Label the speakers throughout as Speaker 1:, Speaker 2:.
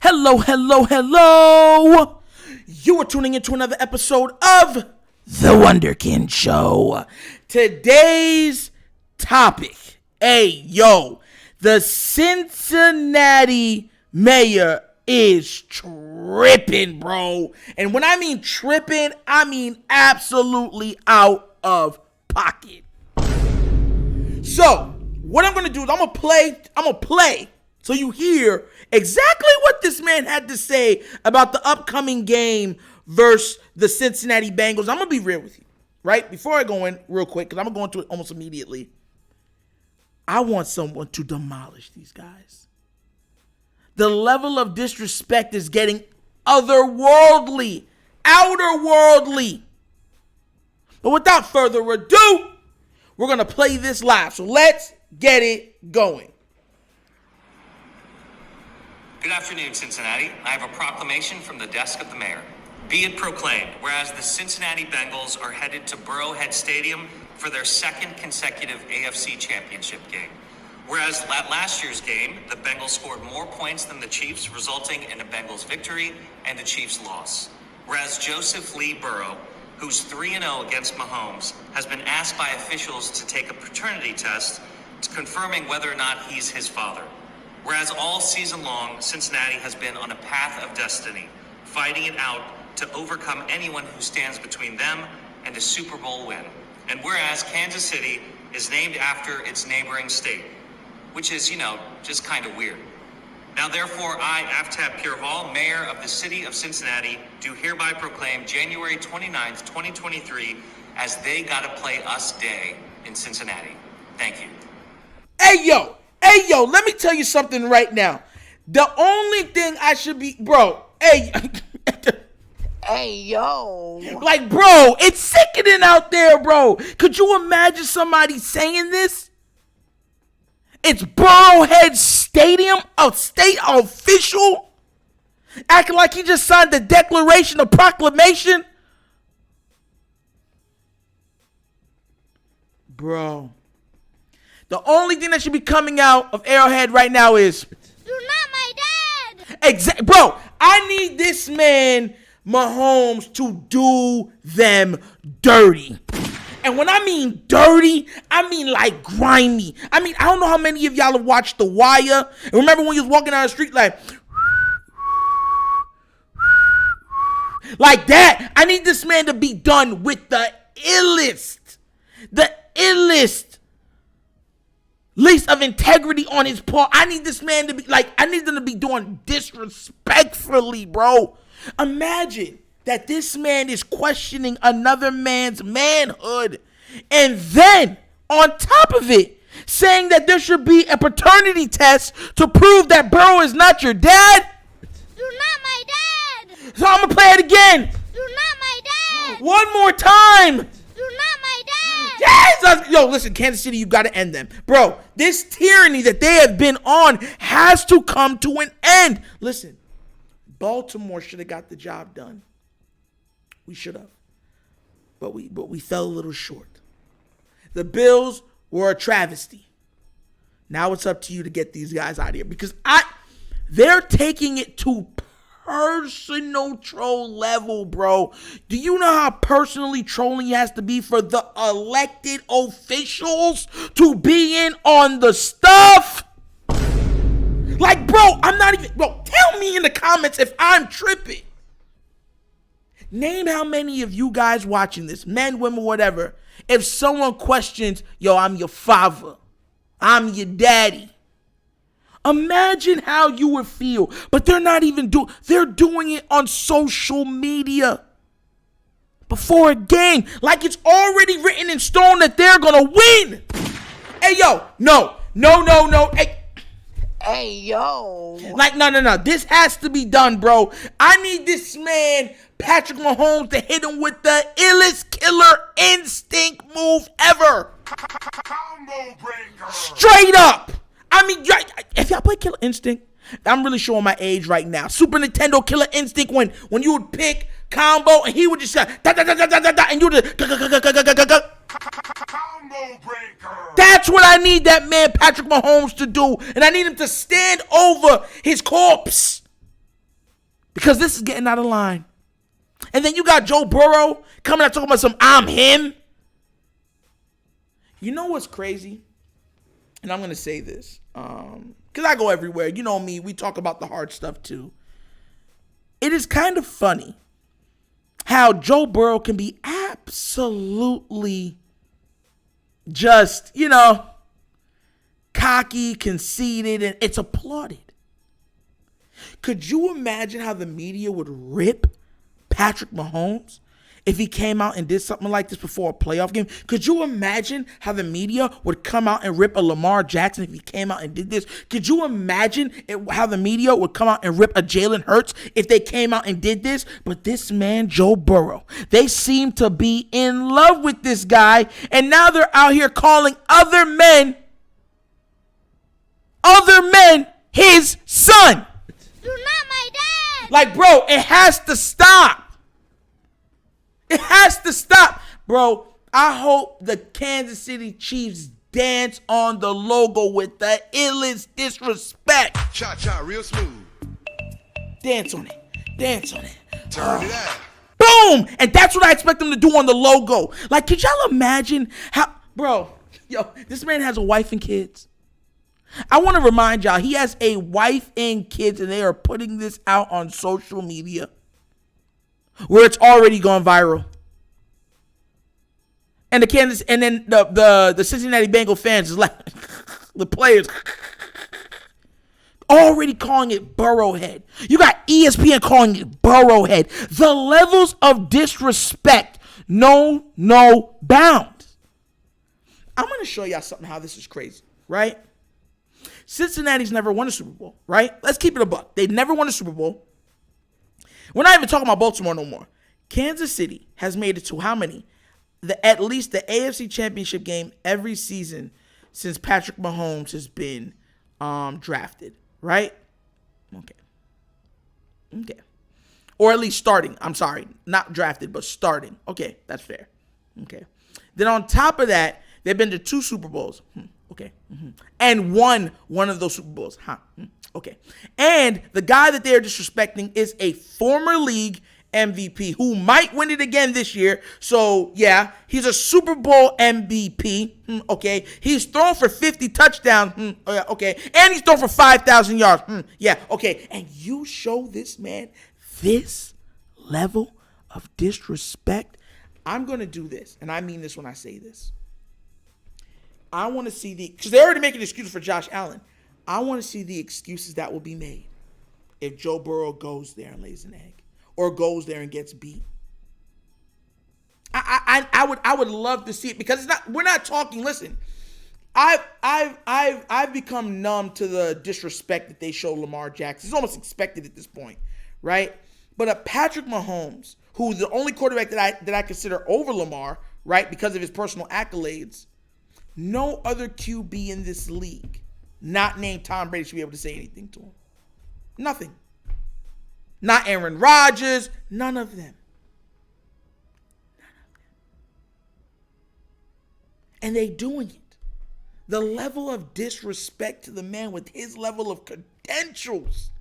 Speaker 1: Hello, hello, hello. You are tuning into another episode of The Wunderkind Show. Today's topic, the Cincinnati mayor is tripping, bro. And when I mean tripping, I mean absolutely out of pocket. So, what I'm going to do is I'm going to play so you hear exactly what this man had to say about the upcoming game versus the Cincinnati Bengals. I'm going to be real with you, right? Before I go in real quick, because I'm going to go into it almost immediately. I want someone to demolish these guys. The level of disrespect is getting otherworldly, outerworldly. But without further ado, we're going to play this live. So let's get it going.
Speaker 2: Good afternoon, Cincinnati. I have a proclamation from the desk of the mayor. Be it proclaimed, whereas the Cincinnati Bengals are headed to Burrowhead Stadium for their second consecutive AFC Championship game. Whereas at last year's game, the Bengals scored more points than the Chiefs, resulting in a Bengals victory and the Chiefs loss. Whereas Joseph Lee Burrow, who's 3-0 against Mahomes, has been asked by officials to take a paternity test confirming whether or not he's his father. Whereas all season long, Cincinnati has been on a path of destiny, fighting it out to overcome anyone who stands between them and a Super Bowl win. And whereas Kansas City is named after its neighboring state, which is, just kind of weird. Now, therefore, I, Aftab Purehall, mayor of the city of Cincinnati, do hereby proclaim January 29th, 2023 as They Gotta Play Us Day in Cincinnati. Thank you.
Speaker 1: Hey, yo, let me tell you something right now. The only thing I should be, bro, like, bro, it's sickening out there, bro. Could you imagine somebody saying this? It's Burrowhead Stadium, a state official, acting like he just signed the Declaration of Proclamation. Bro. The only thing that should be coming out of Arrowhead right now is,
Speaker 3: "You're not my dad."
Speaker 1: Exactly, bro. I need this man, Mahomes, to do them dirty. And when I mean dirty, I mean like grimy. I don't know how many of y'all have watched The Wire. And remember when you was walking down the street like that? I need this man to be done with the illest least of integrity on his part. I need this man to be I need them to be doing disrespectfully, bro. Imagine that this man is questioning another man's manhood, and then on top of it, saying that there should be a paternity test to prove that Burrow is not your dad.
Speaker 3: You're not my dad.
Speaker 1: So I'm gonna play it again.
Speaker 3: You're not my dad.
Speaker 1: One more time.
Speaker 3: You're not my dad.
Speaker 1: Yes! Yo, listen, Kansas City, you gotta end them. Bro, this tyranny that they have been on has to come to an end. Listen, Baltimore should have got the job done. We should have. But we fell a little short. The Bills were a travesty. Now it's up to you to get these guys out of here. Because they're taking it to personal troll level, bro. Do you know how personally trolling has to be for the elected officials to be in on the stuff? Like, bro, tell me in the comments if I'm tripping. Name how many of you guys watching this, men, women, whatever, if someone questions, yo, I'm your father, I'm your daddy. Imagine how you would feel. But they're not even they're doing it on social media before a game. Like it's already written in stone that they're going to win. Hey, yo, no. Hey, yo. No. This has to be done, bro. I need this man, Patrick Mahomes, to hit him with the illest killer instinct move ever.
Speaker 4: Combo breaker.
Speaker 1: Straight up. If y'all play Killer Instinct, I'm really showing my age right now. Super Nintendo Killer Instinct, when you would pick combo and he would just say da da da da da da and you would
Speaker 4: Combo breaker.
Speaker 1: That's what I need that man Patrick Mahomes to do, and I need him to stand over his corpse Because this is getting out of line. And then you got Joe Burrow coming out talking about some I'm him. You know what's crazy? And I'm going to say this. Because I go everywhere. You know me. We talk about the hard stuff too. It is kind of funny how Joe Burrow can be absolutely just, cocky, conceited, and it's applauded. Could you imagine how the media would rip Patrick Mahomes if he came out and did something like this before a playoff game? Could you imagine how the media would come out and rip a Lamar Jackson if he came out and did this? Could you imagine how the media would come out and rip a Jalen Hurts if they came out and did this? But this man, Joe Burrow, they seem to be in love with this guy, and now they're out here calling other men his son.
Speaker 3: You're not my dad.
Speaker 1: Like, bro, it has to stop. It has to stop. Bro, I hope the Kansas City Chiefs dance on the logo with the illest disrespect.
Speaker 5: Cha-cha, real smooth.
Speaker 1: Dance on it. Dance on it.
Speaker 5: Turn it out.
Speaker 1: Boom! And that's what I expect them to do on the logo. Like, could y'all imagine how... Bro, this man has a wife and kids. I want to remind y'all, he has a wife and kids, and they are putting this out on social media where it's already gone viral. And the Cincinnati Bengals fans is like, the players already calling it Burrowhead. You got ESPN calling it Burrowhead. The levels of disrespect, no bounds. I'm going to show y'all something how this is crazy, right? Cincinnati's never won a Super Bowl, right? Let's keep it a buck. They've never won a Super Bowl. We're not even talking about Baltimore no more. Kansas City has made it to how many? At least the AFC Championship game every season since Patrick Mahomes has been drafted, right? Okay. Or at least starting. I'm sorry. Not drafted, but starting. Okay, that's fair. Okay. Then on top of that, they've been to 2 Super Bowls. Okay. And won one of those Super Bowls. Okay. And the guy that they're disrespecting is a former league MVP who might win it again this year. So, yeah, he's a Super Bowl MVP. Okay. He's thrown for 50 touchdowns. Okay. And he's thrown for 5,000 yards. Yeah. Okay. And you show this man this level of disrespect. I'm going to do this. And I mean this when I say this. I want to see because they're already making excuses for Josh Allen. I want to see the excuses that will be made if Joe Burrow goes there and lays an egg or goes there and gets beat. I would love to see it because we're not talking. Listen, I've become numb to the disrespect that they show Lamar Jackson. It's almost expected at this point, right? But a Patrick Mahomes, who's the only quarterback that I consider over Lamar, right, because of his personal accolades. No other QB in this league, not named Tom Brady, should be able to say anything to him. Nothing. Not Aaron Rodgers. None of them. And they doing it. The level of disrespect to the man with his level of credentials.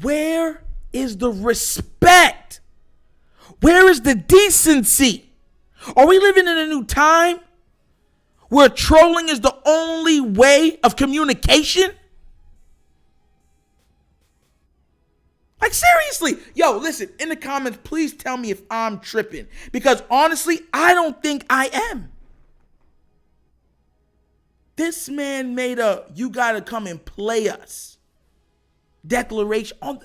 Speaker 1: Where is the respect? Where is the decency? Are we living in a new time where trolling is the only way of communication? Like, seriously. Yo, listen, in the comments, please tell me if I'm tripping. Because honestly, I don't think I am. This man made a "you gotta come and play us" declaration on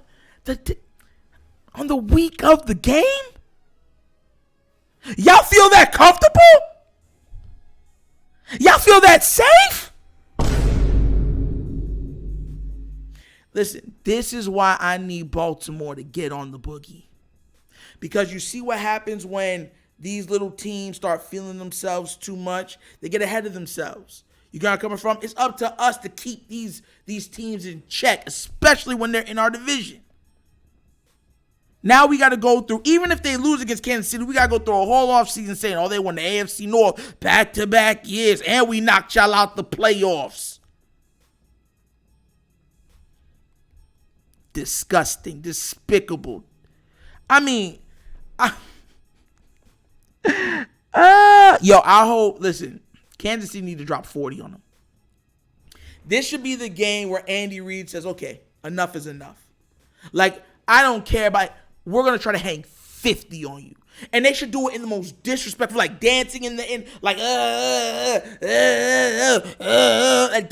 Speaker 1: the week of the game. Y'all feel that comfortable? Y'all feel that safe? Listen, this is why I need Baltimore to get on the boogie. Because you see what happens when these little teams start feeling themselves too much. They get ahead of themselves. You got coming from? It's up to us to keep these teams in check, especially when they're in our division. Now we got to go through, even if they lose against Kansas City, we got to go through a whole offseason saying, oh, they won the AFC North back-to-back years, and we knocked y'all out the playoffs. disgusting, despicable. I mean, I hope, listen, Kansas City need to drop 40 on them. This should be the game where Andy Reid says, okay, enough is enough. Like, I don't care about, we're going to try to hang 50 on you. And they should do it in the most disrespectful, like dancing like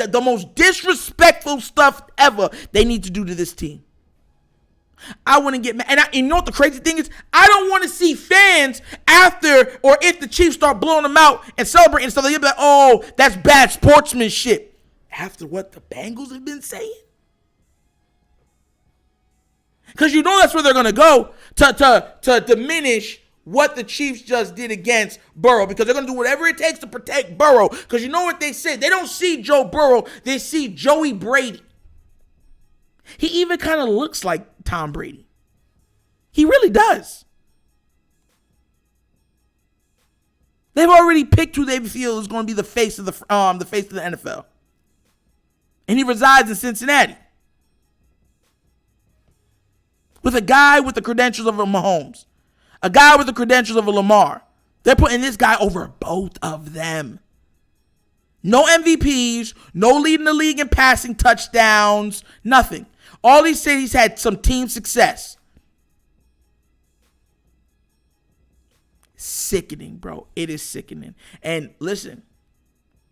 Speaker 1: the most disrespectful stuff ever they need to do to this team. I wouldn't get mad. And you know what the crazy thing is? I don't want to see fans after or if the Chiefs start blowing them out and celebrating and stuff. They'll be like, oh, that's bad sportsmanship. After what the Bengals have been saying? Because you know that's where they're going to go to diminish what the Chiefs just did against Burrow, because they're going to do whatever it takes to protect Burrow. Because you know what they said? They don't see Joe Burrow. They see Joey Brady. He even kind of looks like Tom Brady. He really does. They've already picked who they feel is going to be the face of the NFL. And he resides in Cincinnati. With a guy with the credentials of a Mahomes. A guy with the credentials of a Lamar. They're putting this guy over both of them. No MVPs, no leading the league in passing touchdowns, nothing. All he said, he's had some team success. Sickening, bro. It is sickening. And listen,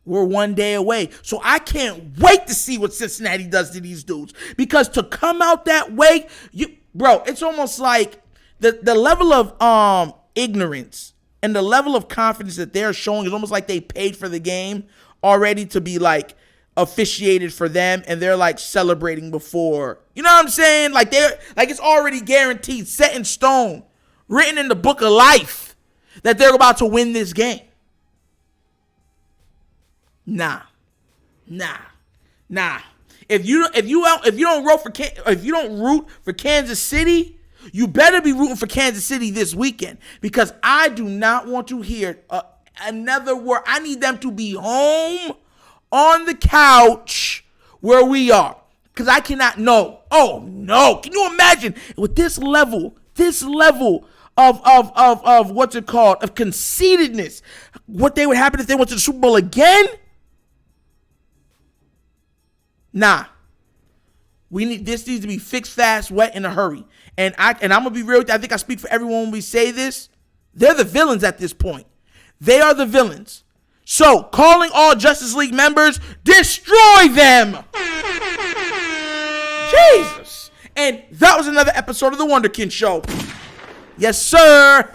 Speaker 1: we're one day away. So I can't wait to see what Cincinnati does to these dudes. Because to come out that way, bro, it's almost like the level of ignorance and the level of confidence that they're showing is almost like they paid for the game already to be like officiated for them, and they're like celebrating before. You know what I'm saying? Like it's already guaranteed, set in stone, written in the book of life that they're about to win this game. Nah. If you don't root for Kansas City, you better be rooting for Kansas City this weekend, because I do not want to hear another word. I need them to be home on the couch where we are, because I cannot know. Oh no! Can you imagine with this level of what's it called, of conceitedness, what they would happen if they went to the Super Bowl again? Nah. This needs to be fixed fast, wet, in a hurry. And I'm gonna be real with you. I think I speak for everyone when we say this. They're the villains at this point. They are the villains. So, calling all Justice League members, destroy them! Jesus! And that was another episode of The Wunderkind Show. Yes, sir!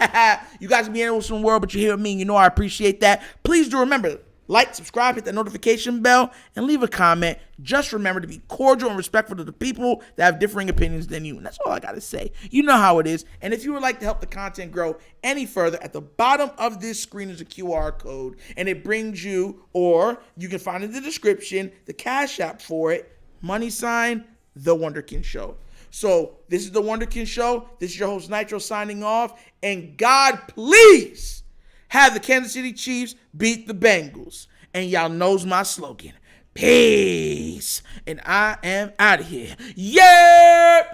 Speaker 1: You guys can be in the world, but you're here with me. You know I appreciate that. Please do remember, like, subscribe, hit that notification bell, and leave a comment. Just remember to be cordial and respectful to the people that have differing opinions than you. And that's all I got to say. You know how it is. And if you would like to help the content grow any further, at the bottom of this screen is a QR code. And it brings you, or you can find in the description, the Cash App for it. $, The Wunderkind Show. So this is The Wunderkind Show. This is your host, Nitro, signing off. And God, please have the Kansas City Chiefs beat the Bengals. And y'all knows my slogan. Peace. And I am out of here. Yeah!